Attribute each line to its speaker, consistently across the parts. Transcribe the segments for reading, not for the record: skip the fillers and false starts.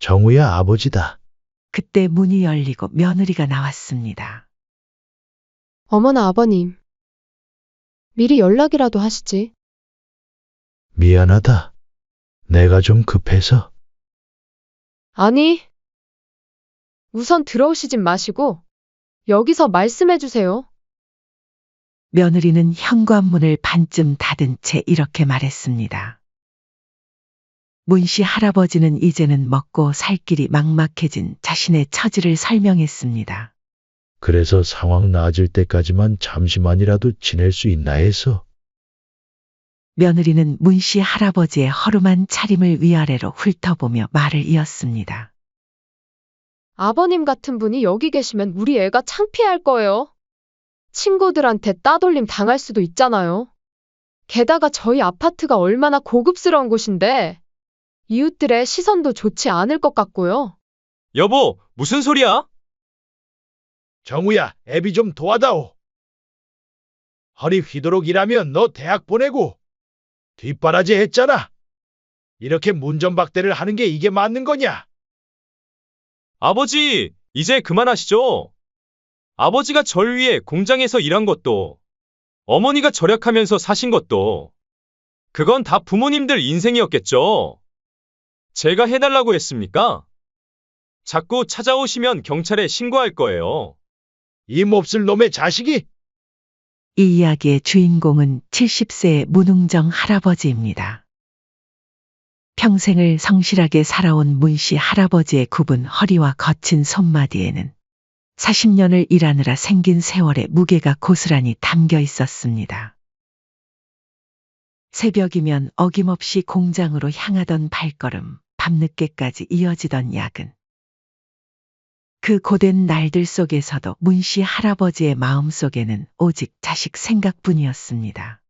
Speaker 1: 정우야, 아버지다.
Speaker 2: 그때 문이 열리고 며느리가 나왔습니다.
Speaker 3: 어머나 아버님. 미리 연락이라도 하시지.
Speaker 1: 미안하다. 내가 좀 급해서.
Speaker 3: 아니, 우선 들어오시진 마시고 여기서 말씀해 주세요.
Speaker 2: 며느리는 현관문을 반쯤 닫은 채 이렇게 말했습니다. 문씨 할아버지는 이제는 먹고 살 길이 막막해진 자신의 처지를 설명했습니다.
Speaker 1: 그래서 상황 나아질 때까지만 잠시만이라도 지낼 수 있나 해서.
Speaker 2: 며느리는 문씨 할아버지의 허름한 차림을 위아래로 훑어보며 말을 이었습니다.
Speaker 3: 아버님 같은 분이 여기 계시면 우리 애가 창피할 거예요. 친구들한테 따돌림 당할 수도 있잖아요. 게다가 저희 아파트가 얼마나 고급스러운 곳인데 이웃들의 시선도 좋지 않을 것 같고요.
Speaker 4: 여보, 무슨 소리야?
Speaker 1: 정우야, 애비 좀 도와다오. 허리 휘도록 일하면 너 대학 보내고 뒷바라지 했잖아. 이렇게 문전박대를 하는 게 이게 맞는 거냐?
Speaker 4: 아버지, 이제 그만하시죠. 아버지가 절 위해 공장에서 일한 것도, 어머니가 절약하면서 사신 것도, 그건 다 부모님들 인생이었겠죠. 제가 해달라고 했습니까? 자꾸 찾아오시면 경찰에 신고할 거예요.
Speaker 1: 이 몹쓸 놈의 자식이!
Speaker 2: 이 이야기의 주인공은 70세의 문웅정 할아버지입니다. 평생을 성실하게 살아온 문씨 할아버지의 굽은 허리와 거친 손마디에는 40년을 일하느라 생긴 세월의 무게가 고스란히 담겨 있었습니다. 새벽이면 어김없이 공장으로 향하던 발걸음, 밤늦게까지 이어지던 야근. 그 고된 날들 속에서도 문씨 할아버지의 마음속에는 오직 자식 생각뿐이었습니다.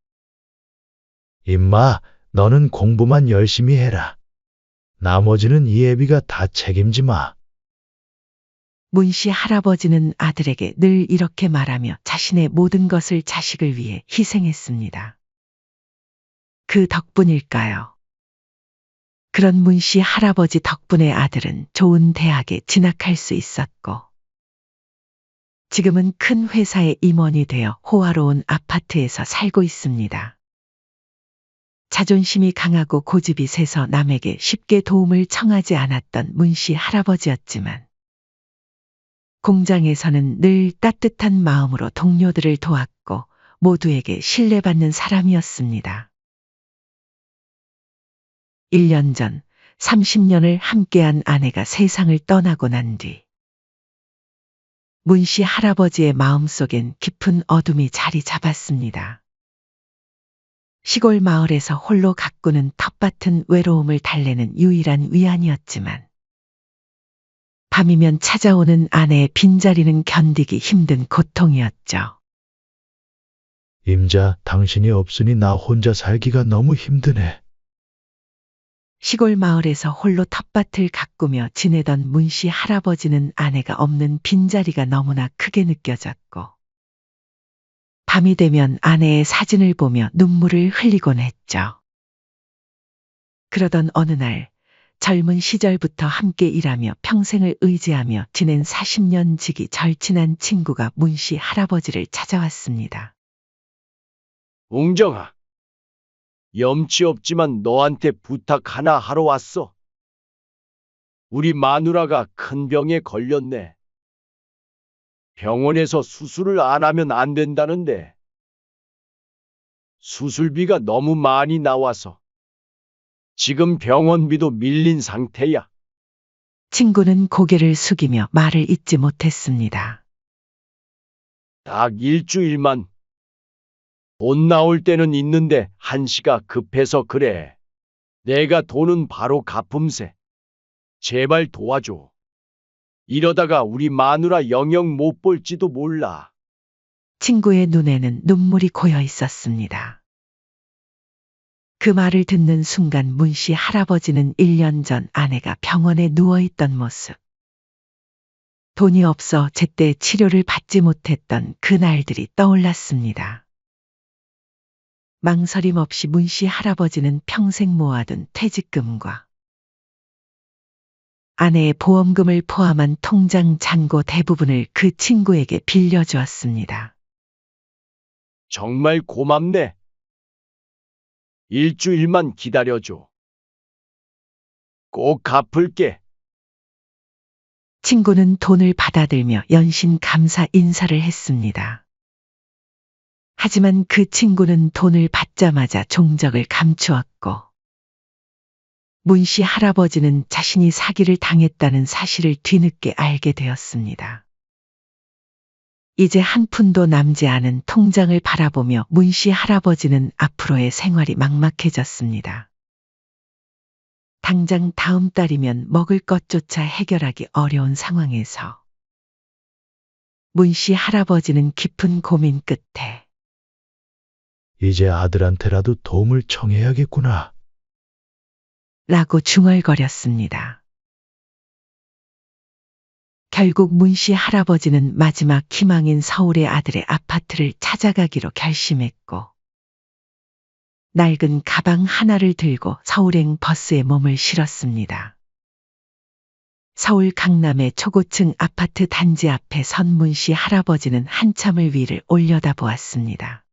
Speaker 1: 임마, 너는 공부만 열심히 해라. 나머지는 이 애비가 다 책임지 마.
Speaker 2: 문씨 할아버지는 아들에게 늘 이렇게 말하며 자신의 모든 것을 자식을 위해 희생했습니다. 그 덕분일까요? 그런 문씨 할아버지 덕분에 아들은 좋은 대학에 진학할 수 있었고, 지금은 큰 회사의 임원이 되어 호화로운 아파트에서 살고 있습니다. 자존심이 강하고 고집이 세서 남에게 쉽게 도움을 청하지 않았던 문씨 할아버지였지만, 공장에서는 늘 따뜻한 마음으로 동료들을 도왔고 모두에게 신뢰받는 사람이었습니다. 1년 전 30년을 함께한 아내가 세상을 떠나고 난 뒤 문씨 할아버지의 마음속엔 깊은 어둠이 자리 잡았습니다. 시골 마을에서 홀로 가꾸는 텃밭은 외로움을 달래는 유일한 위안이었지만 밤이면 찾아오는 아내의 빈자리는 견디기 힘든 고통이었죠.
Speaker 1: 임자, 당신이 없으니 나 혼자 살기가 너무 힘드네.
Speaker 2: 시골 마을에서 홀로 텃밭을 가꾸며 지내던 문씨 할아버지는 아내가 없는 빈자리가 너무나 크게 느껴졌고, 밤이 되면 아내의 사진을 보며 눈물을 흘리곤 했죠. 그러던 어느 날, 젊은 시절부터 함께 일하며 평생을 의지하며 지낸 40년 지기 절친한 친구가 문씨 할아버지를 찾아왔습니다.
Speaker 5: 웅정아, 염치 없지만 너한테 부탁 하나 하러 왔어. 우리 마누라가 큰 병에 걸렸네. 병원에서 수술을 안 하면 안 된다는데 수술비가 너무 많이 나와서 지금 병원비도 밀린 상태야.
Speaker 2: 친구는 고개를 숙이며 말을 잇지 못했습니다.
Speaker 5: 딱 일주일만. 돈 나올 때는 있는데 한시가 급해서 그래. 내가 돈은 바로 갚음세. 제발 도와줘. 이러다가 우리 마누라 영영 못 볼지도 몰라.
Speaker 2: 친구의 눈에는 눈물이 고여 있었습니다. 그 말을 듣는 순간 문씨 할아버지는 1년 전 아내가 병원에 누워있던 모습, 돈이 없어 제때 치료를 받지 못했던 그 날들이 떠올랐습니다. 망설임 없이 문씨 할아버지는 평생 모아둔 퇴직금과 아내의 보험금을 포함한 통장 잔고 대부분을 그 친구에게 빌려주었습니다.
Speaker 5: 정말 고맙네. 일주일만 기다려줘. 꼭 갚을게.
Speaker 2: 친구는 돈을 받아들며 연신 감사 인사를 했습니다. 하지만 그 친구는 돈을 받자마자 종적을 감추었고, 문씨 할아버지는 자신이 사기를 당했다는 사실을 뒤늦게 알게 되었습니다. 이제 한 푼도 남지 않은 통장을 바라보며 문씨 할아버지는 앞으로의 생활이 막막해졌습니다. 당장 다음 달이면 먹을 것조차 해결하기 어려운 상황에서 문씨 할아버지는 깊은 고민 끝에
Speaker 1: 이제 아들한테라도 도움을 청해야겠구나.
Speaker 2: 라고 중얼거렸습니다. 결국 문씨 할아버지는 마지막 희망인 서울의 아들의 아파트를 찾아가기로 결심했고, 낡은 가방 하나를 들고 서울행 버스에 몸을 실었습니다. 서울 강남의 초고층 아파트 단지 앞에 선 문씨 할아버지는 한참을 위를 올려다보았습니다.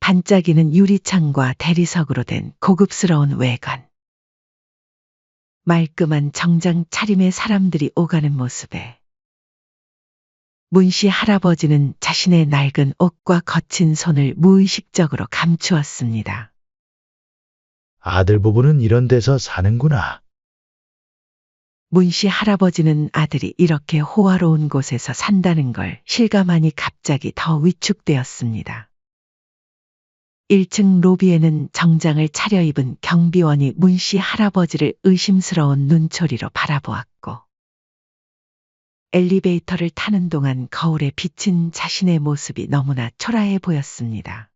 Speaker 2: 반짝이는 유리창과 대리석으로 된 고급스러운 외관. 말끔한 정장 차림의 사람들이 오가는 모습에 문씨 할아버지는 자신의 낡은 옷과 거친 손을 무의식적으로 감추었습니다.
Speaker 1: 아들 부부는 이런 데서 사는구나.
Speaker 2: 문씨 할아버지는 아들이 이렇게 호화로운 곳에서 산다는 걸 실감하니 갑자기 더 위축되었습니다. 1층 로비에는 정장을 차려입은 경비원이 문씨 할아버지를 의심스러운 눈초리로 바라보았고, 엘리베이터를 타는 동안 거울에 비친 자신의 모습이 너무나 초라해 보였습니다.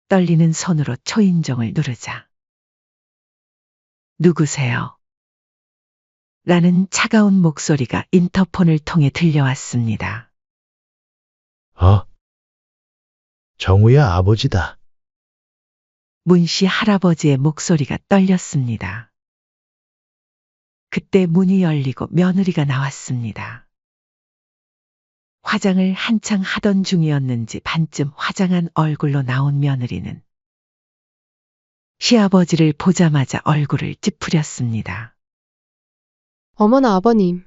Speaker 2: 떨리는 손으로 초인종을 누르자 "누구세요?" 라는 차가운 목소리가 인터폰을 통해 들려왔습니다.
Speaker 1: 정우야 아버지다.
Speaker 2: 문씨 할아버지의 목소리가 떨렸습니다. 그때 문이 열리고 며느리가 나왔습니다. 화장을 한창 하던 중이었는지 반쯤 화장한 얼굴로 나온 며느리는 시아버지를 보자마자 얼굴을 찌푸렸습니다.
Speaker 3: 어머나 아버님.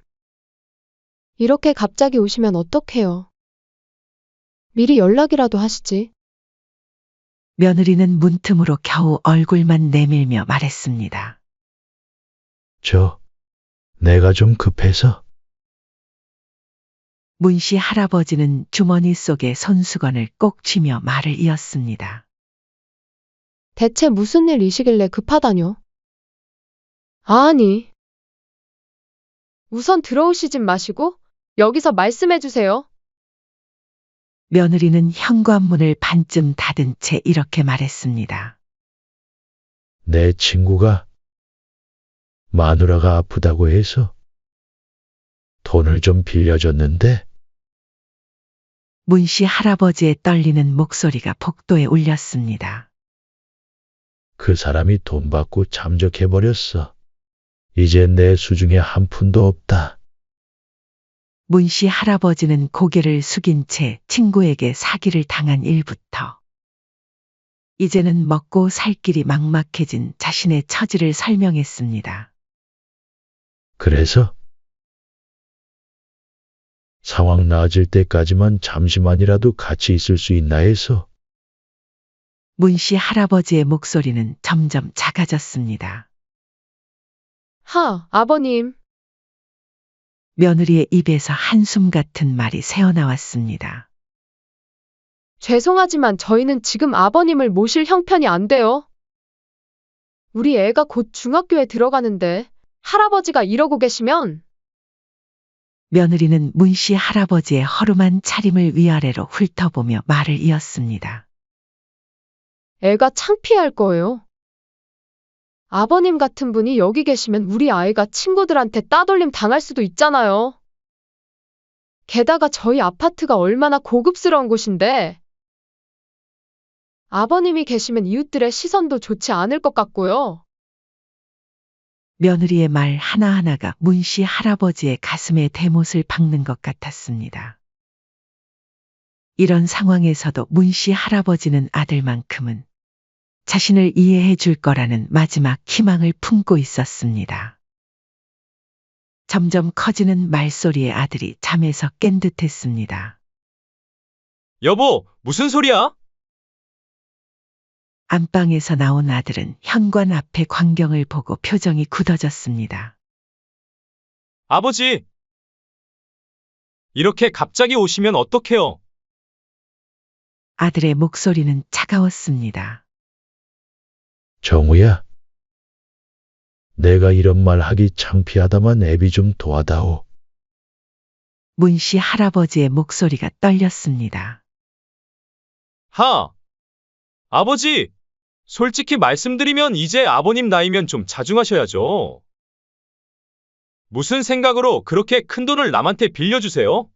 Speaker 3: 이렇게 갑자기 오시면 어떡해요? 미리 연락이라도 하시지.
Speaker 2: 며느리는 문틈으로 겨우 얼굴만 내밀며 말했습니다.
Speaker 1: 내가 좀 급해서.
Speaker 2: 문씨 할아버지는 주머니 속에 손수건을 꼭 쥐며 말을 이었습니다.
Speaker 3: 대체 무슨 일이시길래 급하다뇨? 아니. 우선 들어오시진 마시고 여기서 말씀해 주세요.
Speaker 2: 며느리는 현관문을 반쯤 닫은 채 이렇게 말했습니다.
Speaker 1: 내 친구가 마누라가 아프다고 해서 돈을 좀 빌려줬는데
Speaker 2: 문씨 할아버지의 떨리는 목소리가 복도에 울렸습니다.
Speaker 1: 그 사람이 돈 받고 잠적해버렸어. 이제 내 수중에 한 푼도 없다.
Speaker 2: 문씨 할아버지는 고개를 숙인 채 친구에게 사기를 당한 일부터 이제는 먹고 살 길이 막막해진 자신의 처지를 설명했습니다.
Speaker 1: 그래서 상황 나아질 때까지만 잠시만이라도 같이 있을 수 있나 해서.
Speaker 2: 문씨 할아버지의 목소리는 점점 작아졌습니다.
Speaker 3: 아버님.
Speaker 2: 며느리의 입에서 한숨 같은 말이 새어나왔습니다.
Speaker 3: 죄송하지만 저희는 지금 아버님을 모실 형편이 안 돼요. 우리 애가 곧 중학교에 들어가는데 할아버지가 이러고 계시면.
Speaker 2: 며느리는 문씨 할아버지의 허름한 차림을 위아래로 훑어보며 말을 이었습니다.
Speaker 3: 애가 창피할 거예요. 아버님 같은 분이 여기 계시면 우리 아이가 친구들한테 따돌림 당할 수도 있잖아요. 게다가 저희 아파트가 얼마나 고급스러운 곳인데. 아버님이 계시면 이웃들의 시선도 좋지 않을 것 같고요.
Speaker 2: 며느리의 말 하나하나가 문씨 할아버지의 가슴에 대못을 박는 것 같았습니다. 이런 상황에서도 문씨 할아버지는 아들만큼은 자신을 이해해 줄 거라는 마지막 희망을 품고 있었습니다. 점점 커지는 말소리에 아들이 잠에서 깬 듯했습니다.
Speaker 4: 여보, 무슨 소리야?
Speaker 2: 안방에서 나온 아들은 현관 앞의 광경을 보고 표정이 굳어졌습니다.
Speaker 4: 아버지! 이렇게 갑자기 오시면 어떡해요?
Speaker 2: 아들의 목소리는 차가웠습니다.
Speaker 1: 정우야, 내가 이런 말 하기 창피하다만 애비 좀 도와다오.
Speaker 2: 문씨 할아버지의 목소리가 떨렸습니다.
Speaker 4: 아버지! 솔직히 말씀드리면 이제 아버님 나이면 좀 자중하셔야죠. 무슨 생각으로 그렇게 큰 돈을 남한테 빌려주세요?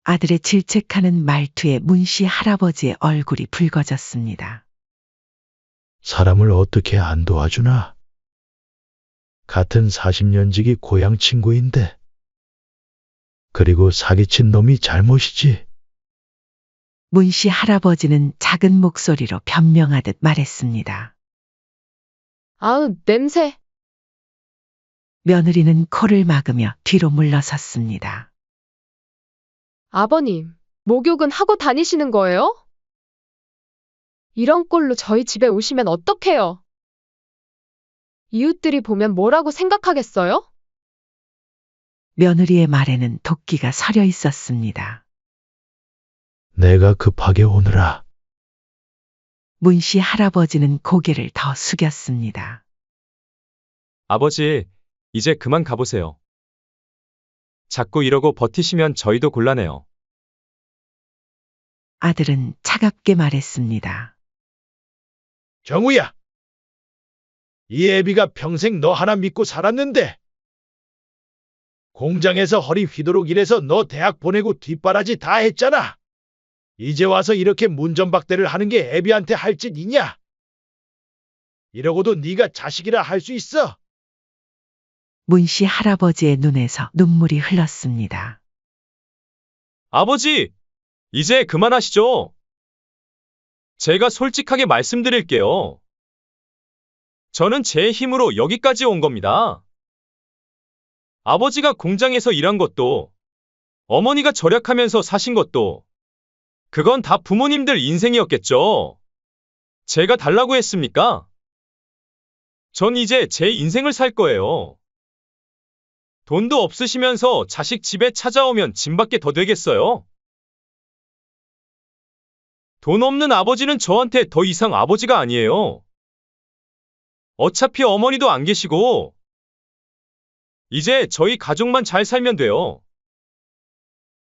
Speaker 2: 아들의 질책하는 말투에 문씨 할아버지의 얼굴이 붉어졌습니다.
Speaker 1: 사람을 어떻게 안 도와주나? 같은 40년지기 고향 친구인데. 그리고 사기친 놈이 잘못이지.
Speaker 2: 문씨 할아버지는 작은 목소리로 변명하듯 말했습니다.
Speaker 3: 아으, 냄새.
Speaker 2: 며느리는 코를 막으며 뒤로 물러섰습니다.
Speaker 3: 아버님, 목욕은 하고 다니시는 거예요? 이런 꼴로 저희 집에 오시면 어떡해요? 이웃들이 보면 뭐라고 생각하겠어요?
Speaker 2: 며느리의 말에는 도끼가 서려 있었습니다.
Speaker 1: 내가 급하게 오느라.
Speaker 2: 문씨 할아버지는 고개를 더 숙였습니다.
Speaker 4: 아버지, 이제 그만 가보세요. 자꾸 이러고 버티시면 저희도 곤란해요.
Speaker 2: 아들은 차갑게 말했습니다.
Speaker 1: 정우야, 이 애비가 평생 너 하나 믿고 살았는데. 공장에서 허리 휘도록 일해서 너 대학 보내고 뒷바라지 다 했잖아. 이제 와서 이렇게 문전박대를 하는 게 애비한테 할 짓이냐? 이러고도 네가 자식이라 할 수 있어?
Speaker 2: 문씨 할아버지의 눈에서 눈물이 흘렀습니다.
Speaker 4: 아버지! 이제 그만하시죠. 제가 솔직하게 말씀드릴게요. 저는 제 힘으로 여기까지 온 겁니다. 아버지가 공장에서 일한 것도, 어머니가 절약하면서 사신 것도, 그건 다 부모님들 인생이었겠죠. 제가 달라고 했습니까? 전 이제 제 인생을 살 거예요. 돈도 없으시면서 자식 집에 찾아오면 짐밖에 더 되겠어요? 돈 없는 아버지는 저한테 더 이상 아버지가 아니에요. 어차피 어머니도 안 계시고, 이제 저희 가족만 잘 살면 돼요.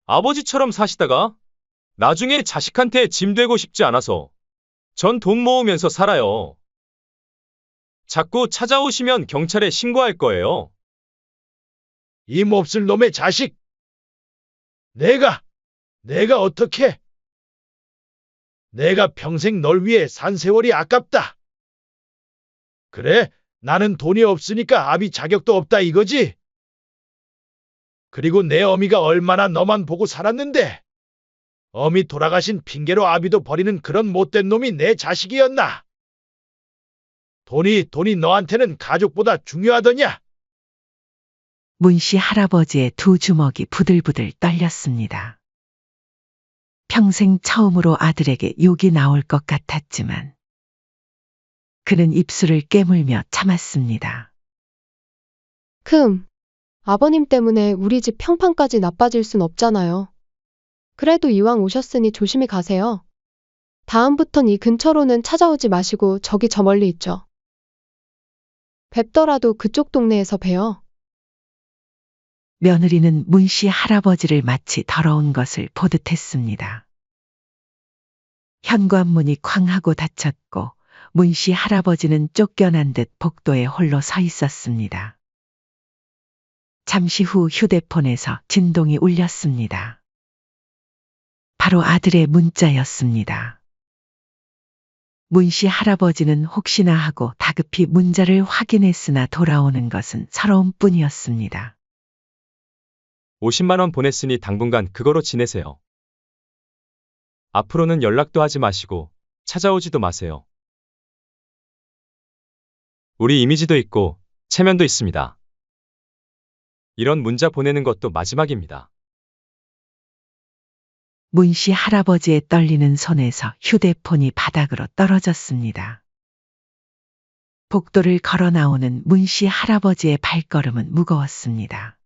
Speaker 4: 아버지처럼 사시다가 나중에 자식한테 짐 되고 싶지 않아서 전 돈 모으면서 살아요. 자꾸 찾아오시면 경찰에 신고할 거예요.
Speaker 1: 이 몹쓸 놈의 자식! 내가 어떻게? 내가 평생 널 위해 산 세월이 아깝다. 그래, 나는 돈이 없으니까 아비 자격도 없다 이거지? 그리고 내 어미가 얼마나 너만 보고 살았는데, 어미 돌아가신 핑계로 아비도 버리는 그런 못된 놈이 내 자식이었나? 돈이 너한테는 가족보다 중요하더냐?
Speaker 2: 문씨 할아버지의 두 주먹이 부들부들 떨렸습니다. 평생 처음으로 아들에게 욕이 나올 것 같았지만 그는 입술을 깨물며 참았습니다.
Speaker 3: 아버님 때문에 우리 집 평판까지 나빠질 순 없잖아요. 그래도 이왕 오셨으니 조심히 가세요. 다음부턴 이 근처로는 찾아오지 마시고 저기 저 멀리 있죠. 뵙더라도 그쪽 동네에서 봬요.
Speaker 2: 며느리는 문씨 할아버지를 마치 더러운 것을 보듯 했습니다. 현관문이 쾅 하고 닫혔고 문씨 할아버지는 쫓겨난 듯 복도에 홀로 서 있었습니다. 잠시 후 휴대폰에서 진동이 울렸습니다. 바로 아들의 문자였습니다. 문씨 할아버지는 혹시나 하고 다급히 문자를 확인했으나 돌아오는 것은 서러움 뿐이었습니다.
Speaker 4: 50만 원 보냈으니 당분간 그거로 지내세요. 앞으로는 연락도 하지 마시고 찾아오지도 마세요. 우리 이미지도 있고 체면도 있습니다. 이런 문자 보내는 것도 마지막입니다.
Speaker 2: 문씨 할아버지의 떨리는 손에서 휴대폰이 바닥으로 떨어졌습니다. 복도를 걸어 나오는 문씨 할아버지의 발걸음은 무거웠습니다.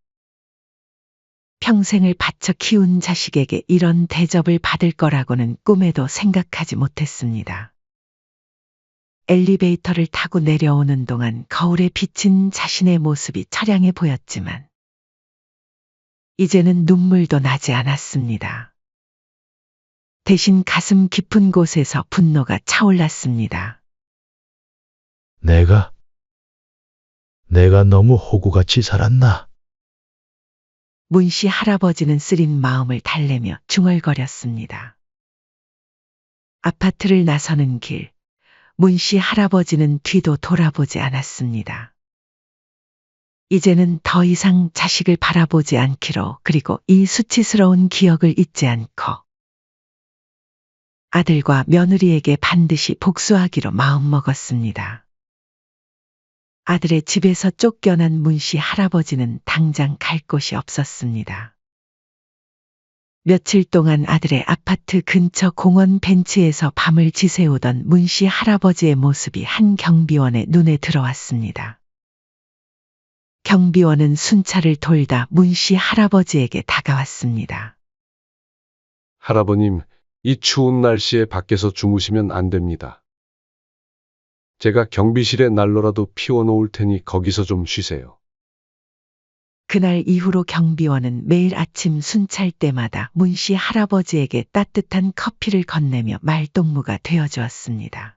Speaker 2: 평생을 바쳐 키운 자식에게 이런 대접을 받을 거라고는 꿈에도 생각하지 못했습니다. 엘리베이터를 타고 내려오는 동안 거울에 비친 자신의 모습이 처량해 보였지만 이제는 눈물도 나지 않았습니다. 대신 가슴 깊은 곳에서 분노가 차올랐습니다.
Speaker 1: 내가 너무 호구같이 살았나?
Speaker 2: 문씨 할아버지는 쓰린 마음을 달래며 중얼거렸습니다. 아파트를 나서는 길, 문씨 할아버지는 뒤도 돌아보지 않았습니다. 이제는 더 이상 자식을 바라보지 않기로, 그리고 이 수치스러운 기억을 잊지 않고 아들과 며느리에게 반드시 복수하기로 마음먹었습니다. 아들의 집에서 쫓겨난 문씨 할아버지는 당장 갈 곳이 없었습니다. 며칠 동안 아들의 아파트 근처 공원 벤치에서 밤을 지새우던 문씨 할아버지의 모습이 한 경비원의 눈에 들어왔습니다. 경비원은 순찰을 돌다 문씨 할아버지에게 다가왔습니다.
Speaker 6: 할아버님, 이 추운 날씨에 밖에서 주무시면 안 됩니다. 제가 경비실에 난로라도 피워놓을 테니 거기서 좀 쉬세요.
Speaker 2: 그날 이후로 경비원은 매일 아침 순찰 때마다 문씨 할아버지에게 따뜻한 커피를 건네며 말동무가 되어주었습니다.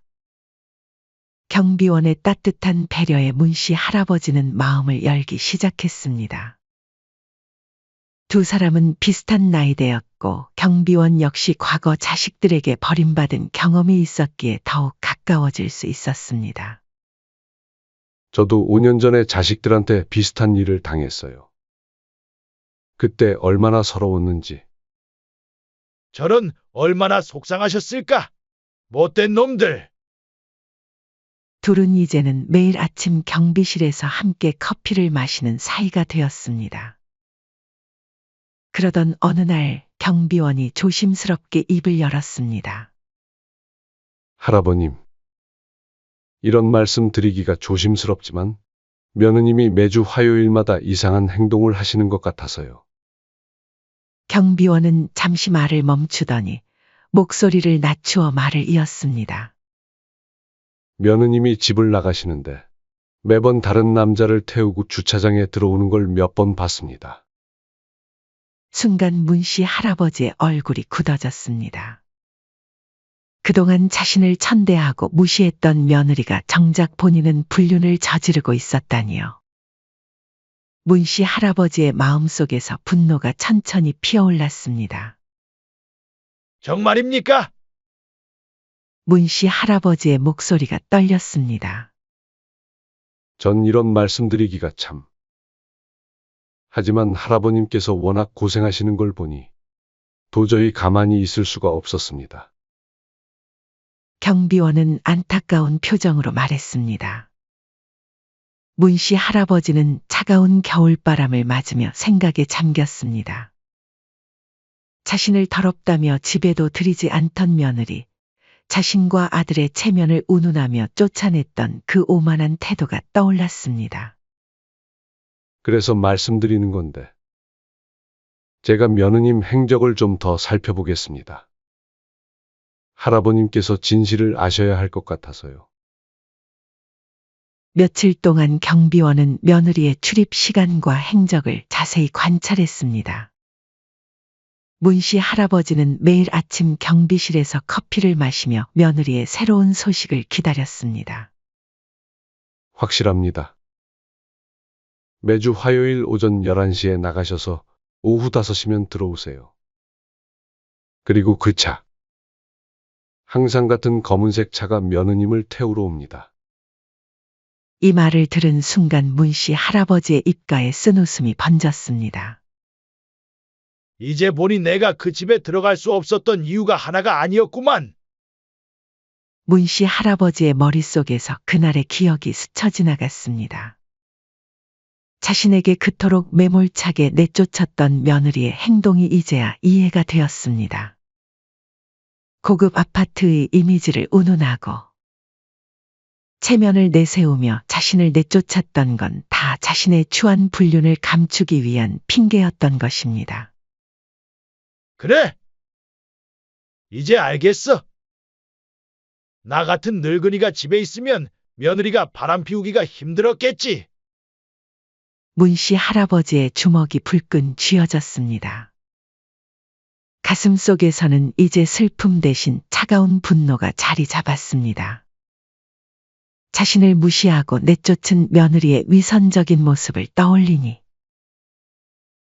Speaker 2: 경비원의 따뜻한 배려에 문씨 할아버지는 마음을 열기 시작했습니다. 두 사람은 비슷한 나이대였고 경비원 역시 과거 자식들에게 버림받은 경험이 있었기에 더욱 가까워질 수 있었습니다.
Speaker 6: 저도 5년 전에 자식들한테 비슷한 일을 당했어요. 그때 얼마나 서러웠는지.
Speaker 1: 저런 얼마나 속상하셨을까? 못된 놈들!
Speaker 2: 둘은 이제는 매일 아침 경비실에서 함께 커피를 마시는 사이가 되었습니다. 그러던 어느 날 경비원이 조심스럽게 입을 열었습니다.
Speaker 6: 할아버님, 이런 말씀 드리기가 조심스럽지만 며느님이 매주 화요일마다 이상한 행동을 하시는 것 같아서요.
Speaker 2: 경비원은 잠시 말을 멈추더니 목소리를 낮추어 말을 이었습니다.
Speaker 6: 며느님이 집을 나가시는데 매번 다른 남자를 태우고 주차장에 들어오는 걸 몇 번 봤습니다.
Speaker 2: 순간 문씨 할아버지의 얼굴이 굳어졌습니다. 그동안 자신을 천대하고 무시했던 며느리가 정작 본인은 불륜을 저지르고 있었다니요. 문씨 할아버지의 마음속에서 분노가 천천히 피어올랐습니다.
Speaker 1: 정말입니까?
Speaker 2: 문씨 할아버지의 목소리가 떨렸습니다.
Speaker 6: 전 이런 말씀 드리기가 참. 하지만 할아버님께서 워낙 고생하시는 걸 보니 도저히 가만히 있을 수가 없었습니다.
Speaker 2: 경비원은 안타까운 표정으로 말했습니다. 문씨 할아버지는 차가운 겨울바람을 맞으며 생각에 잠겼습니다. 자신을 더럽다며 집에도 들이지 않던 며느리, 자신과 아들의 체면을 운운하며 쫓아냈던 그 오만한 태도가 떠올랐습니다.
Speaker 6: 그래서 말씀드리는 건데, 제가 며느님 행적을 좀 더 살펴보겠습니다. 할아버님께서 진실을 아셔야 할 것 같아서요.
Speaker 2: 며칠 동안 경비원은 며느리의 출입 시간과 행적을 자세히 관찰했습니다. 문씨 할아버지는 매일 아침 경비실에서 커피를 마시며 며느리의 새로운 소식을 기다렸습니다.
Speaker 6: 확실합니다. 매주 화요일 오전 11시에 나가셔서 오후 5시면 들어오세요. 그리고 그 차. 항상 같은 검은색 차가 며느님을 태우러 옵니다.
Speaker 2: 이 말을 들은 순간 문씨 할아버지의 입가에 쓴웃음이 번졌습니다.
Speaker 1: 이제 보니 내가 그 집에 들어갈 수 없었던 이유가 하나가 아니었구만.
Speaker 2: 문씨 할아버지의 머릿속에서 그날의 기억이 스쳐 지나갔습니다. 자신에게 그토록 매몰차게 내쫓았던 며느리의 행동이 이제야 이해가 되었습니다. 고급 아파트의 이미지를 운운하고 체면을 내세우며 자신을 내쫓았던 건 다 자신의 추한 불륜을 감추기 위한 핑계였던 것입니다.
Speaker 1: 그래. 이제 알겠어. 나 같은 늙은이가 집에 있으면 며느리가 바람 피우기가 힘들었겠지.
Speaker 2: 문씨 할아버지의 주먹이 불끈 쥐어졌습니다. 가슴 속에서는 이제 슬픔 대신 차가운 분노가 자리 잡았습니다. 자신을 무시하고 내쫓은 며느리의 위선적인 모습을 떠올리니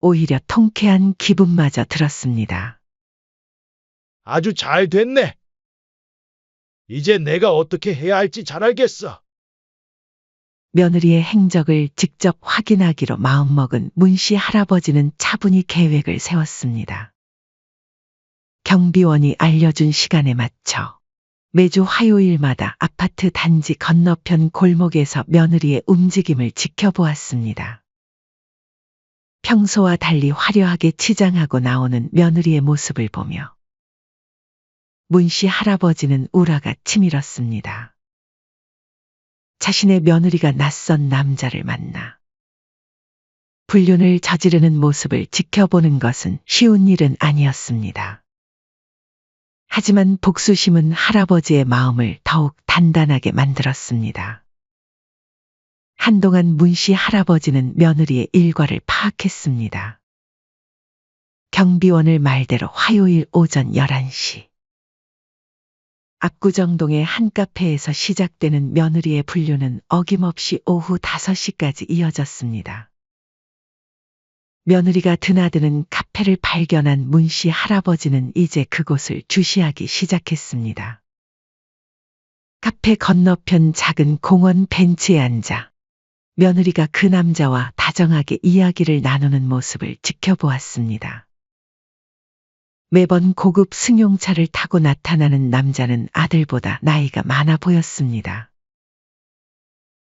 Speaker 2: 오히려 통쾌한 기분마저 들었습니다.
Speaker 1: 아주 잘 됐네. 이제 내가 어떻게 해야 할지 잘 알겠어.
Speaker 2: 며느리의 행적을 직접 확인하기로 마음먹은 문씨 할아버지는 차분히 계획을 세웠습니다. 경비원이 알려준 시간에 맞춰 매주 화요일마다 아파트 단지 건너편 골목에서 며느리의 움직임을 지켜보았습니다. 평소와 달리 화려하게 치장하고 나오는 며느리의 모습을 보며 문씨 할아버지는 우라가 치밀었습니다. 자신의 며느리가 낯선 남자를 만나 불륜을 저지르는 모습을 지켜보는 것은 쉬운 일은 아니었습니다. 하지만 복수심은 할아버지의 마음을 더욱 단단하게 만들었습니다. 한동안 문씨 할아버지는 며느리의 일과를 파악했습니다. 경비원을 말대로 화요일 오전 11시. 압구정동의 한 카페에서 시작되는 며느리의 불륜은 어김없이 오후 5시까지 이어졌습니다. 며느리가 드나드는 카페를 발견한 문씨 할아버지는 이제 그곳을 주시하기 시작했습니다. 카페 건너편 작은 공원 벤치에 앉아 며느리가 그 남자와 다정하게 이야기를 나누는 모습을 지켜보았습니다. 매번 고급 승용차를 타고 나타나는 남자는 아들보다 나이가 많아 보였습니다.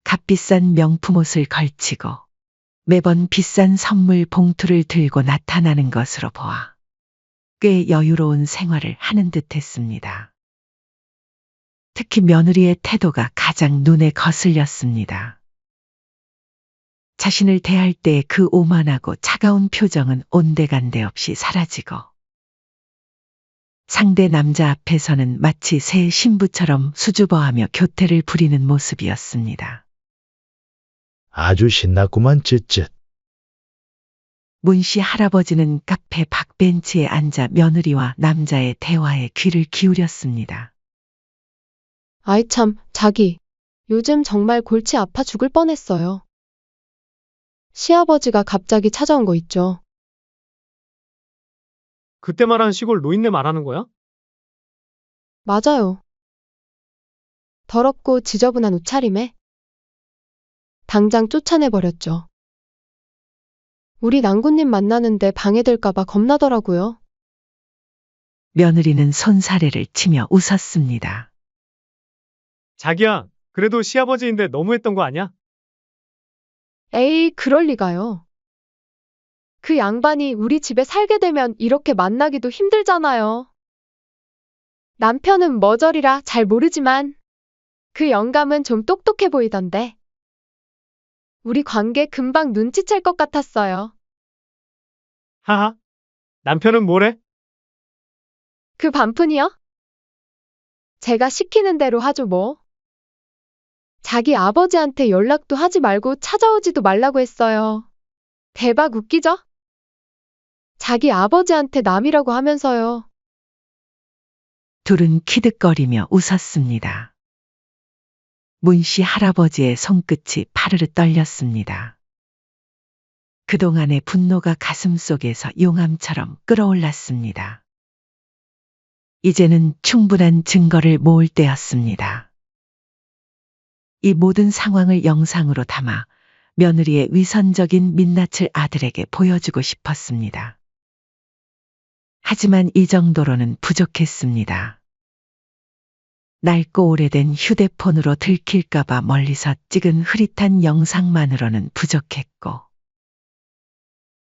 Speaker 2: 값비싼 명품 옷을 걸치고 매번 비싼 선물 봉투를 들고 나타나는 것으로 보아 꽤 여유로운 생활을 하는 듯했습니다. 특히 며느리의 태도가 가장 눈에 거슬렸습니다. 자신을 대할 때의 그 오만하고 차가운 표정은 온데간데 없이 사라지고 상대 남자 앞에서는 마치 새 신부처럼 수줍어하며 교태를 부리는 모습이었습니다.
Speaker 1: 아주 신났구만 쯧쯧.
Speaker 2: 문씨 할아버지는 카페 박벤치에 앉아 며느리와 남자의 대화에 귀를 기울였습니다.
Speaker 3: 아이 참, 자기. 요즘 정말 골치 아파 죽을 뻔했어요. 시아버지가 갑자기 찾아온 거 있죠.
Speaker 7: 그때 말한 시골 노인네 말하는 거야?
Speaker 3: 맞아요. 더럽고 지저분한 옷차림에 당장 쫓아내버렸죠. 우리 낭군님 만나는데 방해될까봐 겁나더라고요.
Speaker 2: 며느리는 손사래를 치며 웃었습니다.
Speaker 7: 자기야, 그래도 시아버지인데 너무했던 거 아니야?
Speaker 3: 에이, 그럴 리가요. 그 양반이 우리 집에 살게 되면 이렇게 만나기도 힘들잖아요. 남편은 머저리라 잘 모르지만 그 영감은 좀 똑똑해 보이던데. 우리 관계 금방 눈치챌 것 같았어요.
Speaker 7: 하하. 남편은 뭐래?
Speaker 3: 그 반푼이요? 제가 시키는 대로 하죠 뭐. 자기 아버지한테 연락도 하지 말고 찾아오지도 말라고 했어요. 대박 웃기죠? 자기 아버지한테 남이라고 하면서요.
Speaker 2: 둘은 키득거리며 웃었습니다. 문씨 할아버지의 손끝이 파르르 떨렸습니다. 그동안의 분노가 가슴속에서 용암처럼 끓어올랐습니다. 이제는 충분한 증거를 모을 때였습니다. 이 모든 상황을 영상으로 담아 며느리의 위선적인 민낯을 아들에게 보여주고 싶었습니다. 하지만 이 정도로는 부족했습니다. 낡고 오래된 휴대폰으로 들킬까봐 멀리서 찍은 흐릿한 영상만으로는 부족했고,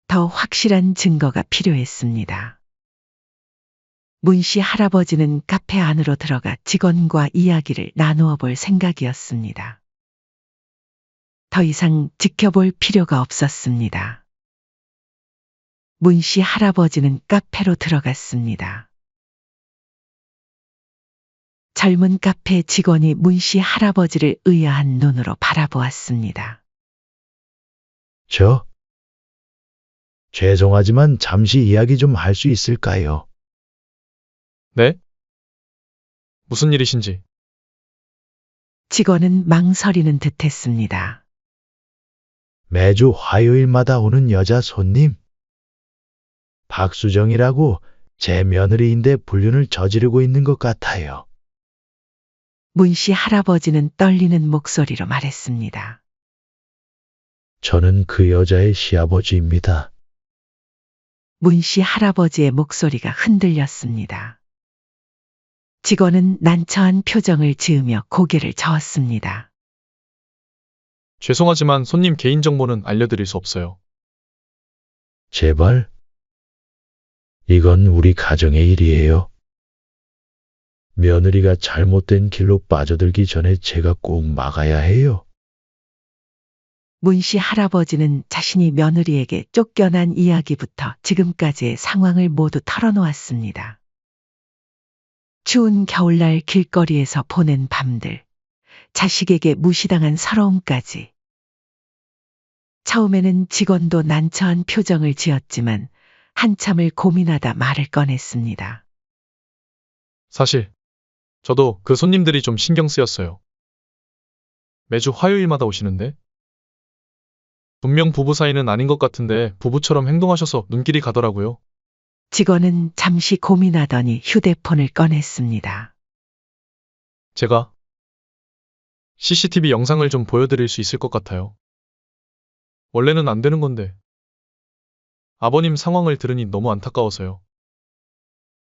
Speaker 2: 더 확실한 증거가 필요했습니다. 문씨 할아버지는 카페 안으로 들어가 직원과 이야기를 나누어 볼 생각이었습니다. 더 이상 지켜볼 필요가 없었습니다. 문씨 할아버지는 카페로 들어갔습니다. 젊은 카페 직원이 문씨 할아버지를 의아한 눈으로 바라보았습니다.
Speaker 1: 죄송하지만 잠시 이야기 좀 할 수 있을까요?
Speaker 4: 네? 무슨 일이신지.
Speaker 2: 직원은 망설이는 듯 했습니다.
Speaker 1: 매주 화요일마다 오는 여자 손님. 박수정이라고 제 며느리인데 불륜을 저지르고 있는 것 같아요.
Speaker 2: 문씨 할아버지는 떨리는 목소리로 말했습니다.
Speaker 1: 저는 그 여자의 시아버지입니다.
Speaker 2: 문씨 할아버지의 목소리가 흔들렸습니다. 직원은 난처한 표정을 지으며 고개를 저었습니다.
Speaker 4: 죄송하지만 손님 개인정보는 알려드릴 수 없어요.
Speaker 1: 제발. 이건 우리 가정의 일이에요. 며느리가 잘못된 길로 빠져들기 전에 제가 꼭 막아야 해요.
Speaker 2: 문씨 할아버지는 자신이 며느리에게 쫓겨난 이야기부터 지금까지의 상황을 모두 털어놓았습니다. 추운 겨울날 길거리에서 보낸 밤들, 자식에게 무시당한 서러움까지. 처음에는 직원도 난처한 표정을 지었지만 한참을 고민하다 말을 꺼냈습니다.
Speaker 4: 사실 저도 그 손님들이 좀 신경 쓰였어요. 매주 화요일마다 오시는데 분명 부부 사이는 아닌 것 같은데 부부처럼 행동하셔서 눈길이 가더라고요.
Speaker 2: 직원은 잠시 고민하더니 휴대폰을 꺼냈습니다.
Speaker 4: 제가 CCTV 영상을 좀 보여드릴 수 있을 것 같아요. 원래는 안 되는 건데 아버님 상황을 들으니 너무 안타까워서요.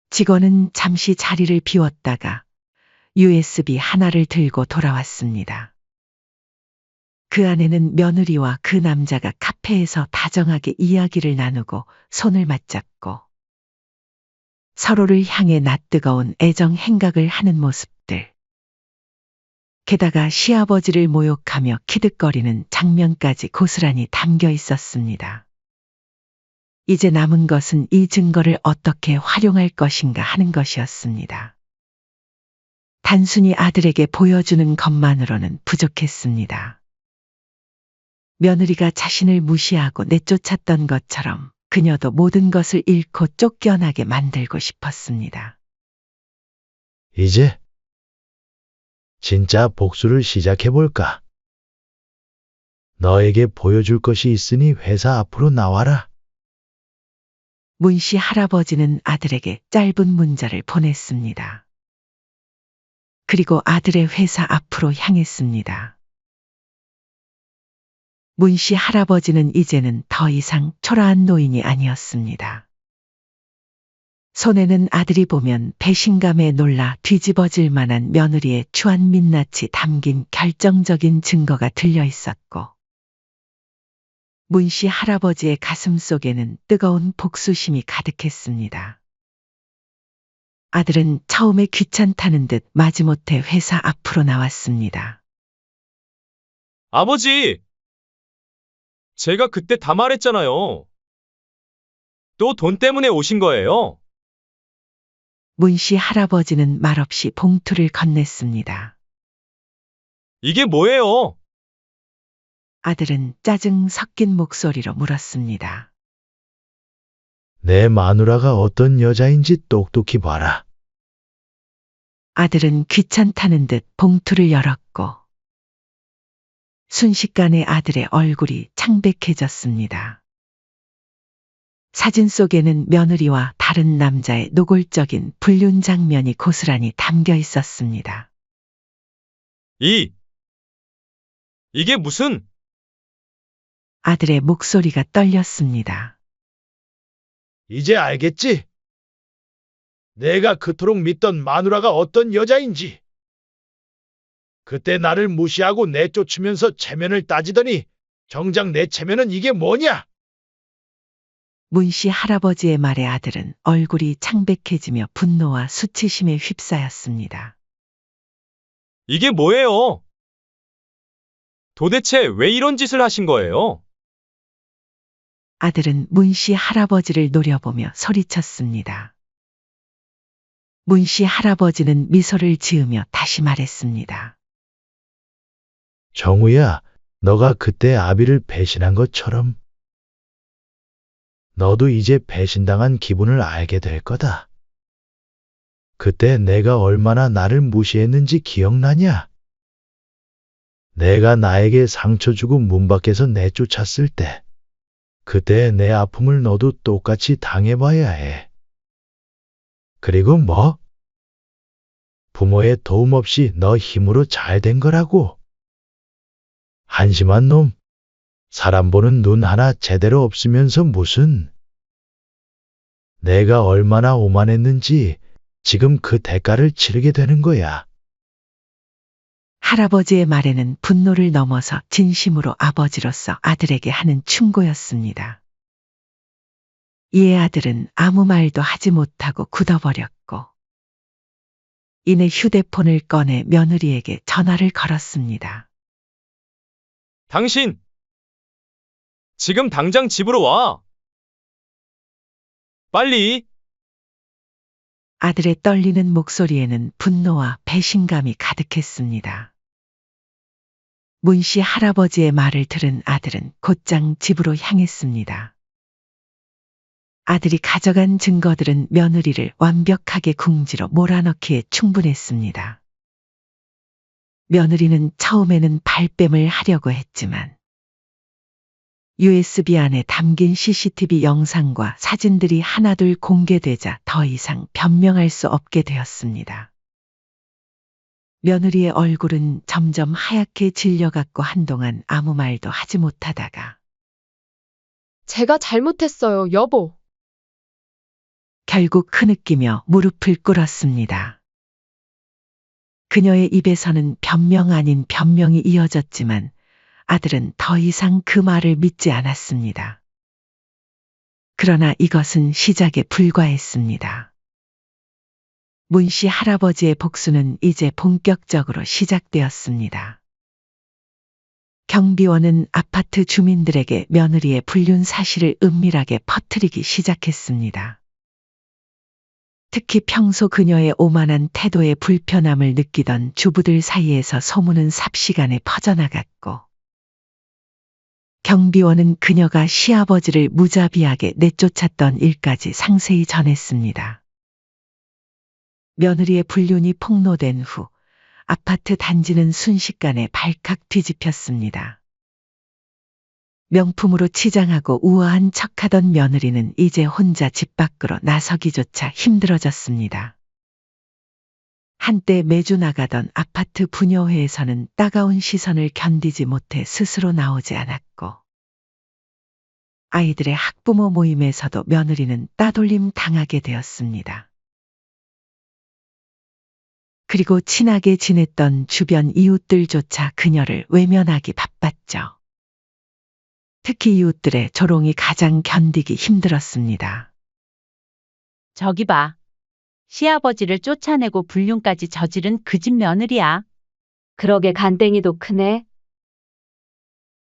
Speaker 2: 직원은 잠시 자리를 비웠다가 USB 하나를 들고 돌아왔습니다. 그 안에는 며느리와 그 남자가 카페에서 다정하게 이야기를 나누고 손을 맞잡고 서로를 향해 낯뜨거운 애정 행각을 하는 모습들. 게다가 시아버지를 모욕하며 키득거리는 장면까지 고스란히 담겨 있었습니다. 이제 남은 것은 이 증거를 어떻게 활용할 것인가 하는 것이었습니다. 단순히 아들에게 보여주는 것만으로는 부족했습니다. 며느리가 자신을 무시하고 내쫓았던 것처럼 그녀도 모든 것을 잃고 쫓겨나게 만들고 싶었습니다.
Speaker 1: 이제 진짜 복수를 시작해볼까? 너에게 보여줄 것이 있으니 회사 앞으로 나와라.
Speaker 2: 문씨 할아버지는 아들에게 짧은 문자를 보냈습니다. 그리고 아들의 회사 앞으로 향했습니다. 문씨 할아버지는 이제는 더 이상 초라한 노인이 아니었습니다. 손에는 아들이 보면 배신감에 놀라 뒤집어질 만한 며느리의 추한 민낯이 담긴 결정적인 증거가 들려 있었고, 문씨 할아버지의 가슴 속에는 뜨거운 복수심이 가득했습니다. 아들은 처음에 귀찮다는 듯 마지못해 회사 앞으로 나왔습니다.
Speaker 4: 아버지! 제가 그때 다 말했잖아요. 또 돈 때문에 오신 거예요.
Speaker 2: 문씨 할아버지는 말없이 봉투를 건넸습니다.
Speaker 4: 이게 뭐예요?
Speaker 2: 아들은 짜증 섞인 목소리로 물었습니다.
Speaker 1: 내 마누라가 어떤 여자인지 똑똑히 봐라.
Speaker 2: 아들은 귀찮다는 듯 봉투를 열었고, 순식간에 아들의 얼굴이 창백해졌습니다. 사진 속에는 며느리와 다른 남자의 노골적인 불륜 장면이 고스란히 담겨 있었습니다.
Speaker 4: 이게 무슨,
Speaker 2: 아들의 목소리가 떨렸습니다.
Speaker 1: 이제 알겠지? 내가 그토록 믿던 마누라가 어떤 여자인지. 그때 나를 무시하고 내쫓으면서 체면을 따지더니 정작 내 체면은 이게 뭐냐?
Speaker 2: 문씨 할아버지의 말에 아들은 얼굴이 창백해지며 분노와 수치심에 휩싸였습니다.
Speaker 4: 이게 뭐예요? 도대체 왜 이런 짓을 하신 거예요?
Speaker 2: 아들은 문씨 할아버지를 노려보며 소리쳤습니다. 문씨 할아버지는 미소를 지으며 다시 말했습니다.
Speaker 1: 정우야, 너가 그때 아비를 배신한 것처럼 너도 이제 배신당한 기분을 알게 될 거다. 그때 내가 얼마나 나를 무시했는지 기억나냐? 내가 나에게 상처 주고 문 밖에서 내쫓았을 때, 그때 내 아픔을 너도 똑같이 당해봐야 해. 그리고 뭐? 부모의 도움 없이 너 힘으로 잘 된 거라고. 한심한 놈. 사람 보는 눈 하나 제대로 없으면서 무슨. 내가 얼마나 오만했는지 지금 그 대가를 치르게 되는 거야.
Speaker 2: 할아버지의 말에는 분노를 넘어서 진심으로 아버지로서 아들에게 하는 충고였습니다. 이에 아들은 아무 말도 하지 못하고 굳어버렸고, 이내 휴대폰을 꺼내 며느리에게 전화를 걸었습니다.
Speaker 4: 당신! 지금 당장 집으로 와! 빨리!
Speaker 2: 아들의 떨리는 목소리에는 분노와 배신감이 가득했습니다. 문씨 할아버지의 말을 들은 아들은 곧장 집으로 향했습니다. 아들이 가져간 증거들은 며느리를 완벽하게 궁지로 몰아넣기에 충분했습니다. 며느리는 처음에는 발뺌을 하려고 했지만 USB 안에 담긴 CCTV 영상과 사진들이 하나둘 공개되자 더 이상 변명할 수 없게 되었습니다. 며느리의 얼굴은 점점 하얗게 질려갔고 한동안 아무 말도 하지 못하다가
Speaker 3: 제가 잘못했어요, 여보.
Speaker 2: 결국 흐느끼며 무릎을 꿇었습니다. 그녀의 입에서는 변명 아닌 변명이 이어졌지만 아들은 더 이상 그 말을 믿지 않았습니다. 그러나 이것은 시작에 불과했습니다. 문씨 할아버지의 복수는 이제 본격적으로 시작되었습니다. 경비원은 아파트 주민들에게 며느리의 불륜 사실을 은밀하게 퍼뜨리기 시작했습니다. 특히 평소 그녀의 오만한 태도에 불편함을 느끼던 주부들 사이에서 소문은 삽시간에 퍼져나갔고, 경비원은 그녀가 시아버지를 무자비하게 내쫓았던 일까지 상세히 전했습니다. 며느리의 불륜이 폭로된 후 아파트 단지는 순식간에 발칵 뒤집혔습니다. 명품으로 치장하고 우아한 척하던 며느리는 이제 혼자 집 밖으로 나서기조차 힘들어졌습니다. 한때 매주 나가던 아파트 부녀회에서는 따가운 시선을 견디지 못해 스스로 나오지 않았고, 아이들의 학부모 모임에서도 며느리는 따돌림 당하게 되었습니다. 그리고 친하게 지냈던 주변 이웃들조차 그녀를 외면하기 바빴죠. 특히 이웃들의 조롱이 가장 견디기 힘들었습니다.
Speaker 8: 저기 봐. 시아버지를 쫓아내고 불륜까지 저지른 그 집 며느리야.
Speaker 9: 그러게 간땡이도 크네.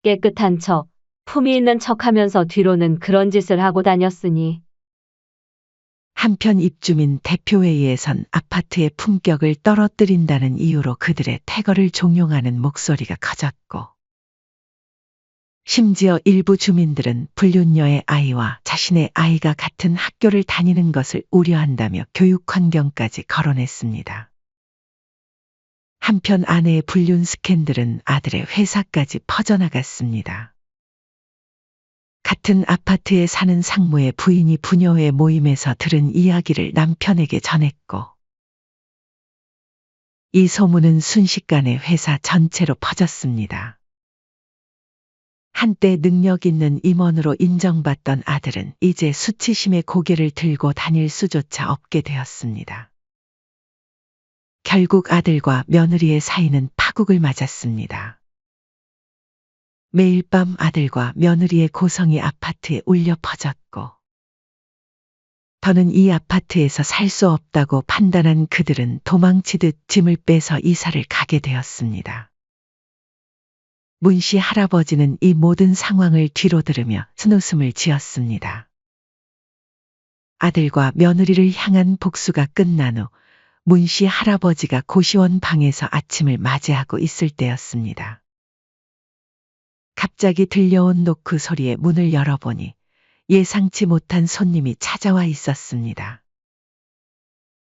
Speaker 9: 깨끗한 척, 품위 있는 척하면서 뒤로는 그런 짓을 하고 다녔으니.
Speaker 2: 한편 입주민 대표회의에선 아파트의 품격을 떨어뜨린다는 이유로 그들의 퇴거를 종용하는 목소리가 커졌고, 심지어 일부 주민들은 불륜녀의 아이와 자신의 아이가 같은 학교를 다니는 것을 우려한다며 교육 환경까지 거론했습니다. 한편 아내의 불륜 스캔들은 아들의 회사까지 퍼져나갔습니다. 같은 아파트에 사는 상무의 부인이 부녀회 모임에서 들은 이야기를 남편에게 전했고, 이 소문은 순식간에 회사 전체로 퍼졌습니다. 한때 능력 있는 임원으로 인정받던 아들은 이제 수치심에 고개를 들고 다닐 수조차 없게 되었습니다. 결국 아들과 며느리의 사이는 파국을 맞았습니다. 매일 밤 아들과 며느리의 고성이 아파트에 울려 퍼졌고, 더는 이 아파트에서 살 수 없다고 판단한 그들은 도망치듯 짐을 빼서 이사를 가게 되었습니다. 문씨 할아버지는 이 모든 상황을 뒤로 들으며 쓴웃음을 지었습니다. 아들과 며느리를 향한 복수가 끝난 후 문씨 할아버지가 고시원 방에서 아침을 맞이하고 있을 때였습니다. 갑자기 들려온 노크 소리에 문을 열어보니 예상치 못한 손님이 찾아와 있었습니다.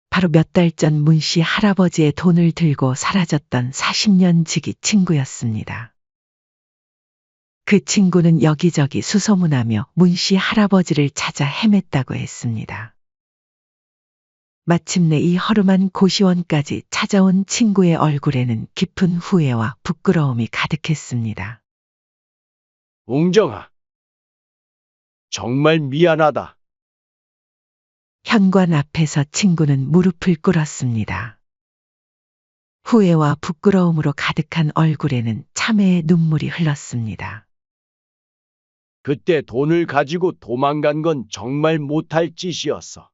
Speaker 2: 바로 몇 달 전 문씨 할아버지의 돈을 들고 사라졌던 40년 지기 친구였습니다. 그 친구는 여기저기 수소문하며 문씨 할아버지를 찾아 헤맸다고 했습니다. 마침내 이 허름한 고시원까지 찾아온 친구의 얼굴에는 깊은 후회와 부끄러움이 가득했습니다.
Speaker 5: 웅정아, 정말 미안하다.
Speaker 2: 현관 앞에서 친구는 무릎을 꿇었습니다. 후회와 부끄러움으로 가득한 얼굴에는 참회의 눈물이 흘렀습니다.
Speaker 5: 그때 돈을 가지고 도망간 건 정말 못할 짓이었어.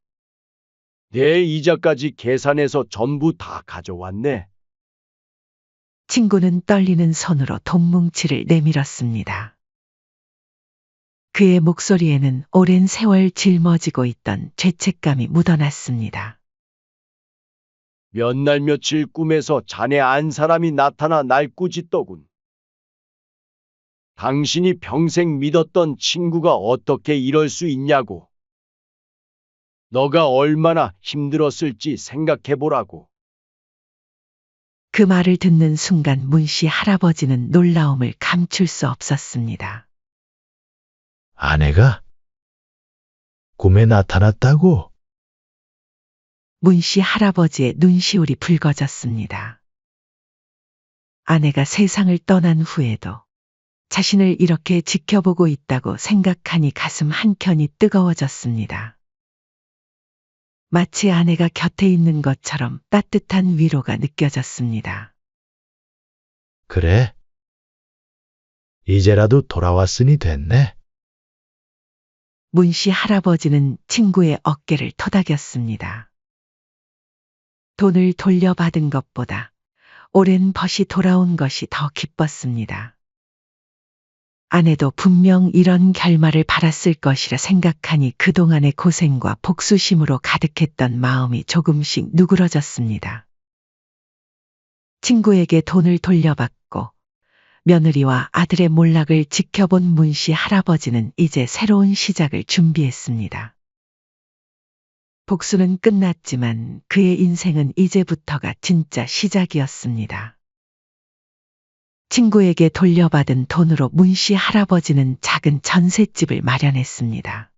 Speaker 5: 내 이자까지 계산해서 전부 다 가져왔네.
Speaker 2: 친구는 떨리는 손으로 돈뭉치를 내밀었습니다. 그의 목소리에는 오랜 세월 짊어지고 있던 죄책감이 묻어났습니다.
Speaker 5: 몇 날 며칠 꿈에서 자네 안 사람이 나타나 날 꾸짖더군. 당신이 평생 믿었던 친구가 어떻게 이럴 수 있냐고. 너가 얼마나 힘들었을지 생각해보라고.
Speaker 2: 그 말을 듣는 순간 문씨 할아버지는 놀라움을 감출 수 없었습니다.
Speaker 1: 아내가 꿈에 나타났다고?
Speaker 2: 문씨 할아버지의 눈시울이 붉어졌습니다. 아내가 세상을 떠난 후에도 자신을 이렇게 지켜보고 있다고 생각하니 가슴 한켠이 뜨거워졌습니다. 마치 아내가 곁에 있는 것처럼 따뜻한 위로가 느껴졌습니다.
Speaker 1: 그래? 이제라도 돌아왔으니 됐네.
Speaker 2: 문씨 할아버지는 친구의 어깨를 토닥였습니다. 돈을 돌려받은 것보다 오랜 벗이 돌아온 것이 더 기뻤습니다. 아내도 분명 이런 결말을 바랐을 것이라 생각하니 그동안의 고생과 복수심으로 가득했던 마음이 조금씩 누그러졌습니다. 친구에게 돈을 돌려받고 며느리와 아들의 몰락을 지켜본 문씨 할아버지는 이제 새로운 시작을 준비했습니다. 복수는 끝났지만 그의 인생은 이제부터가 진짜 시작이었습니다. 친구에게 돌려받은 돈으로 문씨 할아버지는 작은 전셋집을 마련했습니다.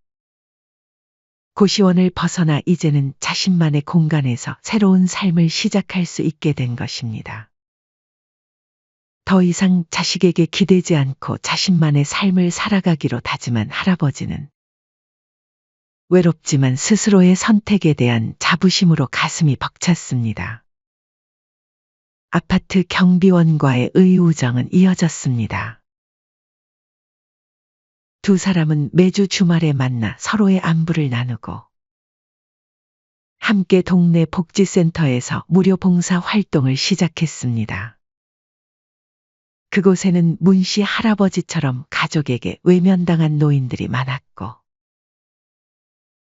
Speaker 2: 고시원을 벗어나 이제는 자신만의 공간에서 새로운 삶을 시작할 수 있게 된 것입니다. 더 이상 자식에게 기대지 않고 자신만의 삶을 살아가기로 다짐한 할아버지는 외롭지만 스스로의 선택에 대한 자부심으로 가슴이 벅찼습니다. 아파트 경비원과의 의우정은 이어졌습니다. 두 사람은 매주 주말에 만나 서로의 안부를 나누고 함께 동네 복지센터에서 무료 봉사 활동을 시작했습니다. 그곳에는 문씨 할아버지처럼 가족에게 외면당한 노인들이 많았고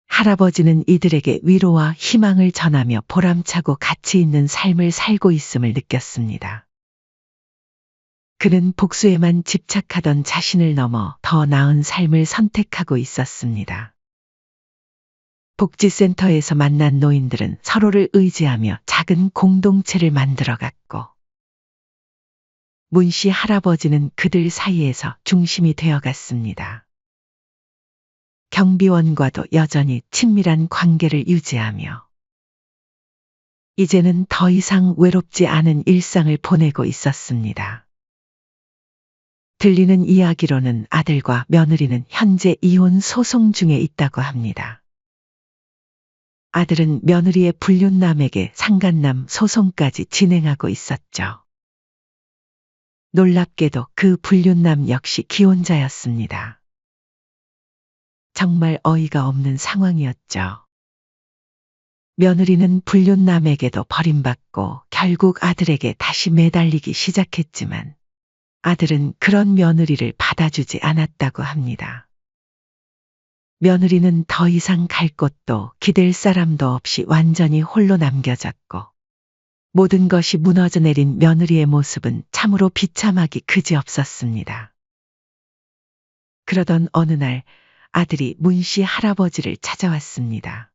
Speaker 2: 할아버지는 이들에게 위로와 희망을 전하며 보람차고 가치 있는 삶을 살고 있음을 느꼈습니다. 그는 복수에만 집착하던 자신을 넘어 더 나은 삶을 선택하고 있었습니다. 복지센터에서 만난 노인들은 서로를 의지하며 작은 공동체를 만들어갔고 문씨 할아버지는 그들 사이에서 중심이 되어갔습니다. 경비원과도 여전히 친밀한 관계를 유지하며 이제는 더 이상 외롭지 않은 일상을 보내고 있었습니다. 들리는 이야기로는 아들과 며느리는 현재 이혼 소송 중에 있다고 합니다. 아들은 며느리의 불륜남에게 상간남 소송까지 진행하고 있었죠. 놀랍게도 그 불륜남 역시 기혼자였습니다. 정말 어이가 없는 상황이었죠. 며느리는 불륜남에게도 버림받고 결국 아들에게 다시 매달리기 시작했지만 아들은 그런 며느리를 받아주지 않았다고 합니다. 며느리는 더 이상 갈 곳도 기댈 사람도 없이 완전히 홀로 남겨졌고 모든 것이 무너져 내린 며느리의 모습은 참으로 비참하기 그지없었습니다. 그러던 어느 날 아들이 문씨 할아버지를 찾아왔습니다.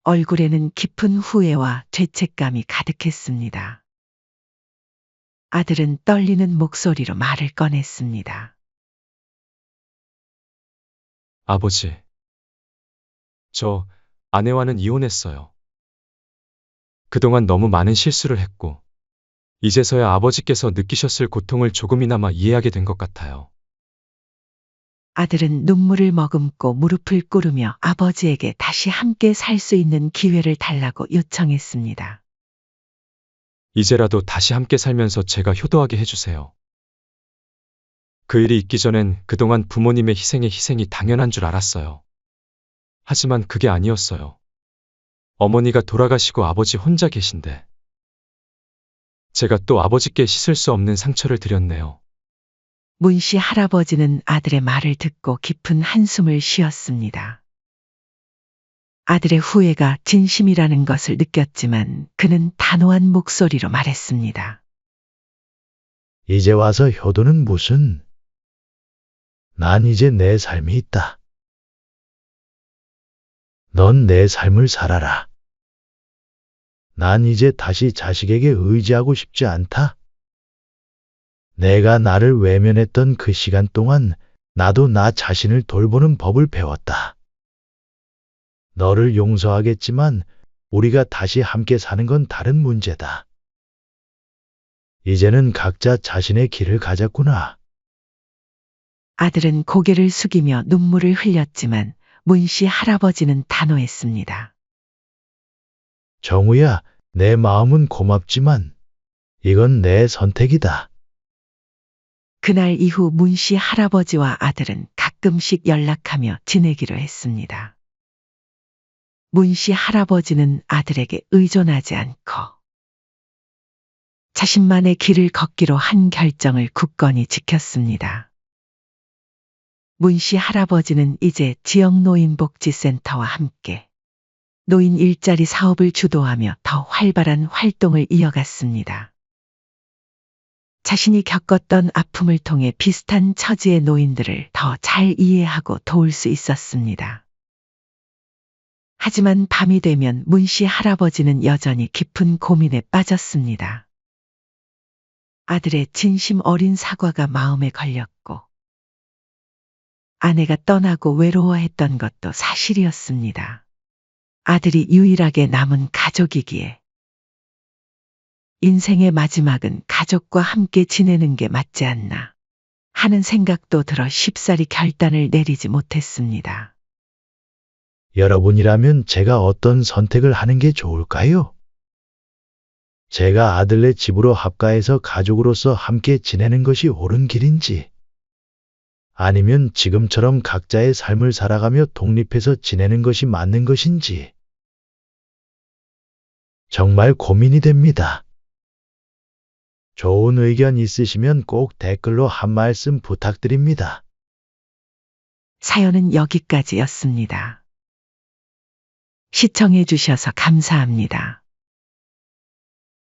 Speaker 2: 얼굴에는 깊은 후회와 죄책감이 가득했습니다. 아들은 떨리는 목소리로 말을 꺼냈습니다.
Speaker 4: 아버지, 저 아내와는 이혼했어요. 그동안 너무 많은 실수를 했고, 이제서야 아버지께서 느끼셨을 고통을 조금이나마 이해하게 된 것 같아요.
Speaker 2: 아들은 눈물을 머금고 무릎을 꿇으며 아버지에게 다시 함께 살 수 있는 기회를 달라고 요청했습니다.
Speaker 4: 이제라도 다시 함께 살면서 제가 효도하게 해주세요. 그 일이 있기 전엔 그동안 부모님의 희생이 당연한 줄 알았어요. 하지만 그게 아니었어요. 어머니가 돌아가시고 아버지 혼자 계신데 제가 또 아버지께 씻을 수 없는 상처를 드렸네요.
Speaker 2: 문씨 할아버지는 아들의 말을 듣고 깊은 한숨을 쉬었습니다. 아들의 후회가 진심이라는 것을 느꼈지만 그는 단호한 목소리로 말했습니다.
Speaker 1: 이제 와서 효도는 무슨? 난 이제 내 삶이 있다. 넌 내 삶을 살아라. 난 이제 다시 자식에게 의지하고 싶지 않다. 내가 나를 외면했던 그 시간 동안 나도 나 자신을 돌보는 법을 배웠다. 너를 용서하겠지만 우리가 다시 함께 사는 건 다른 문제다. 이제는 각자 자신의 길을 가졌구나.
Speaker 2: 아들은 고개를 숙이며 눈물을 흘렸지만 문씨 할아버지는 단호했습니다.
Speaker 1: 정우야, 내 마음은 고맙지만 이건 내 선택이다.
Speaker 2: 그날 이후 문씨 할아버지와 아들은 가끔씩 연락하며 지내기로 했습니다. 문씨 할아버지는 아들에게 의존하지 않고 자신만의 길을 걷기로 한 결정을 굳건히 지켰습니다. 문씨 할아버지는 이제 지역 노인복지센터와 함께 노인 일자리 사업을 주도하며 더 활발한 활동을 이어갔습니다. 자신이 겪었던 아픔을 통해 비슷한 처지의 노인들을 더 잘 이해하고 도울 수 있었습니다. 하지만 밤이 되면 문씨 할아버지는 여전히 깊은 고민에 빠졌습니다. 아들의 진심 어린 사과가 마음에 걸렸고 아내가 떠나고 외로워했던 것도 사실이었습니다. 아들이 유일하게 남은 가족이기에 인생의 마지막은 가족과 함께 지내는 게 맞지 않나 하는 생각도 들어 쉽사리 결단을 내리지 못했습니다.
Speaker 1: 여러분이라면 제가 어떤 선택을 하는 게 좋을까요? 제가 아들네 집으로 합가해서 가족으로서 함께 지내는 것이 옳은 길인지, 아니면 지금처럼 각자의 삶을 살아가며 독립해서 지내는 것이 맞는 것인지, 정말 고민이 됩니다. 좋은 의견 있으시면 꼭 댓글로 한 말씀 부탁드립니다.
Speaker 2: 사연은 여기까지였습니다. 시청해 주셔서 감사합니다.